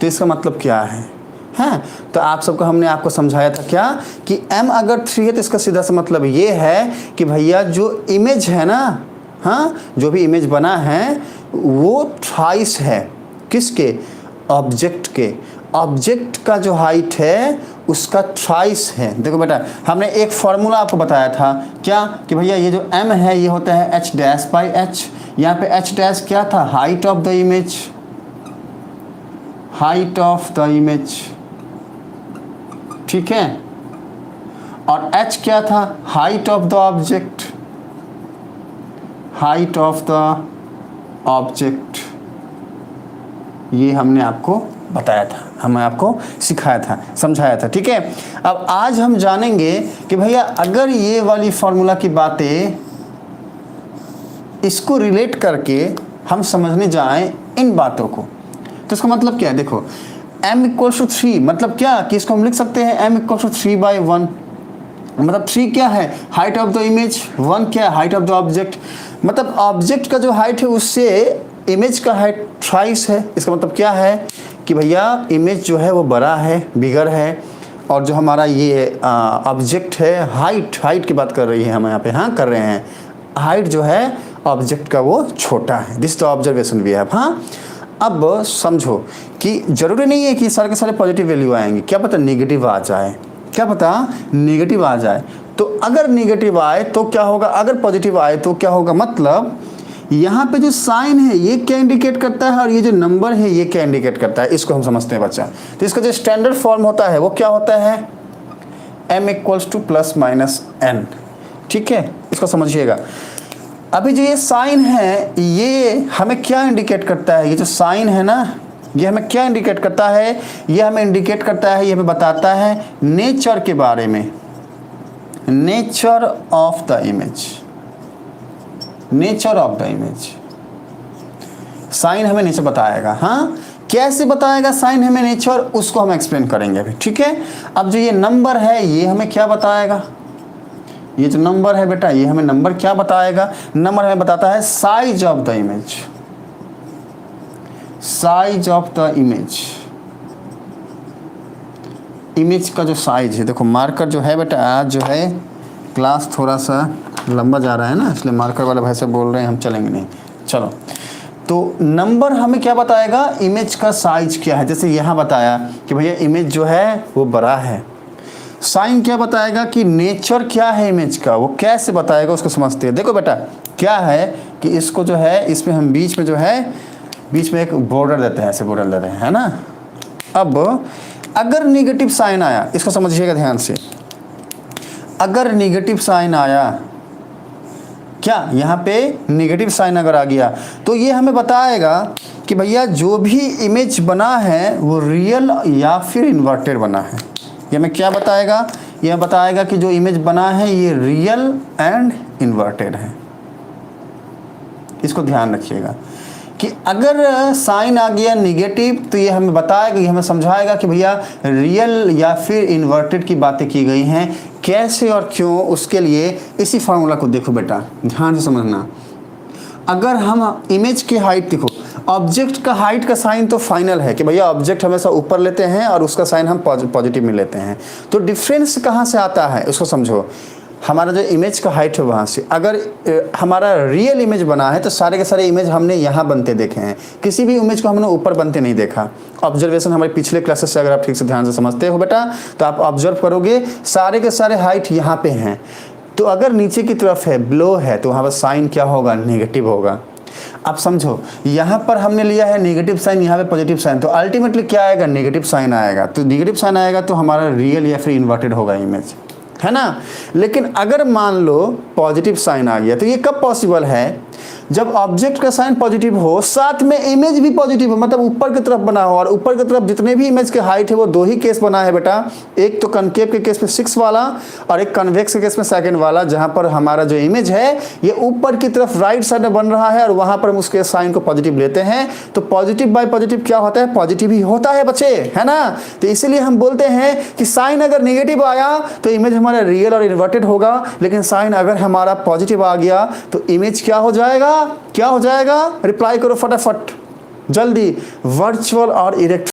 तो इसका मतलब क्या है? हैं, तो आप सबको हमने आपको समझाया था क्या कि m अगर 3 है तो इसका सीधा सा मतलब ये है कि भैया जो इमेज है ना, हाँ, जो भी इमेज बना है वो थ्राइस है। किसके? ऑब्जेक्ट के। ऑब्जेक्ट का जो हाइट है उसका थ्राइस है। देखो बेटा, हमने एक फॉर्मूला आपको बताया था क्या कि भैया ये जो m है ये होता है h डैश बाई h। यहाँ पे h डैश क्या था? Height of the image, height of the image, ठीक है। और h क्या था? Height of the object, height of the object. ये हमने आपको बताया था, हमने आपको सिखाया था, समझाया था, ठीक है। अब आज हम जानेंगे कि भैया अगर ये वाली फॉर्मूला की बातें इसको रिलेट करके हम समझने जाएं इन बातों को, तो इसका मतलब क्या है? देखो m इक्वल टू 3 मतलब क्या कि इसको हम लिख सकते हैं m इक्वल टू 3/1। मतलब 3 क्या है? हाइट ऑफ द इमेज, 1 क्या है? Height of the object. मतलब ऑब्जेक्ट का जो हाइट है उससे इमेज का हाइट थ्राइस है। इसका मतलब क्या है कि भैया इमेज जो है वो बड़ा है, बिगर है, और जो हमारा ये ऑब्जेक्ट है, हाइट की बात कर रही है हम यहाँ पे, हाँ कर रहे हैं, हाइट जो है ऑब्जेक्ट का वो छोटा है। This the observation we have. हाँ, अब समझो कि जरूरी नहीं है कि सारे के सारे पॉजिटिव वैल्यू आएंगे, क्या पता नेगेटिव आ जाए, क्या पता नेगेटिव आ जाए। तो अगर नेगेटिव आए तो क्या होगा, अगर पॉजिटिव आए तो क्या होगा? मतलब यहाँ पे जो साइन है ये क्या इंडिकेट करता है और ये जो नंबर है ये क्या इंडिकेट करता है, इसको हम समझते हैं बच्चा। तो इसका जो स्टैंडर्ड फॉर्म होता है वो क्या होता है? m equals two plus minus n, ठीक है। इसको समझिएगा। अभी जो ये साइन है ये हमें क्या इंडिकेट करता है? ये जो साइन है ना ये हमें क्या इंडिकेट करता है? ये हमें इंडिकेट करता है, ये हमें बताता है नेचर के बारे में, nature of the image, nature of the image. Sign हमें नेचर बताएगा। हाँ, कैसे बताएगा साइन हमें नेचर, उसको हम एक्सप्लेन करेंगे अभी, ठीक है। अब जो ये नंबर है ये हमें क्या बताएगा? ये जो नंबर है बेटा ये हमें नंबर क्या बताएगा? नंबर हमें बताता है size of the image, size of the image. Image का जो साइज है, देखो मार्कर जो है बेटा आज जो है क्लास थोड़ा सा लंबा जा रहा है ना, इसलिए मार्कर वाले भाई से बोल रहे हैं हम चलेंगे नहीं। चलो, तो नंबर हमें क्या बताएगा? इमेज का साइज क्या है। जैसे यहाँ बताया कि भैया इमेज जो है वो बड़ा है। साइन क्या बताएगा कि नेचर क्या है इमेज का, वो कैसे बताएगा उसको समझते हैं। देखो बेटा क्या है कि इसको जो है इसमें हम बीच में जो है बीच में एक बॉर्डर देते हैं, ऐसे बॉर्डर देते हैं, है ना। अब अगर नेगेटिव साइन आया, इसको समझिएगा ध्यान से, अगर नेगेटिव साइन आया, क्या यहाँ पे नेगेटिव साइन अगर आ गया तो ये हमें बताएगा कि भैया जो भी इमेज बना है वो रियल या फिर इन्वर्टेड बना है। ये हमें क्या बताएगा? यह बताएगा कि जो इमेज बना है ये रियल एंड इन्वर्टेड है। इसको ध्यान रखिएगा कि अगर साइन आ गया नेगेटिव तो ये हमें बताएगा, ये हमें समझाएगा कि भैया रियल या फिर इन्वर्टेड की बातें की गई हैं। कैसे और क्यों, उसके लिए इसी फार्मूला को देखो बेटा, ध्यान से समझना। अगर हम इमेज की हाइट देखो, ऑब्जेक्ट का हाइट का साइन तो फाइनल है कि भैया ऑब्जेक्ट हमेशा ऊपर लेते हैं और उसका साइन हम पॉजिटिव में लेते हैं। तो डिफरेंस कहाँ से आता है उसको समझो। हमारा जो इमेज का हाइट है वहाँ से, अगर हमारा रियल इमेज बना है तो सारे के सारे इमेज हमने यहाँ बनते देखे हैं, किसी भी इमेज को हमने ऊपर बनते नहीं देखा। ऑब्जर्वेशन हमारे पिछले क्लासेस से अगर आप ठीक से ध्यान से समझते हो बेटा तो आप ऑब्जर्व करोगे सारे के सारे हाइट यहाँ पे हैं। तो अगर नीचे की तरफ है, बिलो है, तो वहाँ पर साइन क्या होगा? नेगेटिव होगा। अब समझो यहाँ पर हमने लिया है नेगेटिव साइन, यहाँ पे पॉजिटिव साइन, तो अल्टीमेटली क्या आएगा? नेगेटिव साइन आएगा। तो नेगेटिव साइन आएगा तो हमारा रियल या फिर इन्वर्टेड होगा इमेज, है ना। लेकिन अगर मान लो पॉजिटिव साइन आ गया तो ये कब पॉसिबल है? जब ऑब्जेक्ट का साइन पॉजिटिव हो, साथ में इमेज भी पॉजिटिव हो, मतलब ऊपर की तरफ बना हो। और ऊपर की तरफ जितने भी इमेज के हाइट है वो दो ही केस बना है बेटा, एक तो कनकेव के केस में 6 वाला और एक कन्वेक्स के केस में 2nd वाला, जहां पर हमारा जो इमेज है ये ऊपर की तरफ राइट साइड में बन रहा है और वहां पर हम उसके साइन को पॉजिटिव लेते हैं। तो पॉजिटिव बाय पॉजिटिव क्या होता है? पॉजिटिव ही होता है बच्चे, है ना। तो इसीलिए हम बोलते हैं कि साइन अगर नेगेटिव आया तो इमेज हमारा रियल और इन्वर्टेड होगा, लेकिन साइन अगर हमारा पॉजिटिव आ गया तो इमेज क्या हो जाएगा? क्या हो जाएगा? रिप्लाई करो फटाफट जल्दी। वर्चुअल और इरेक्ट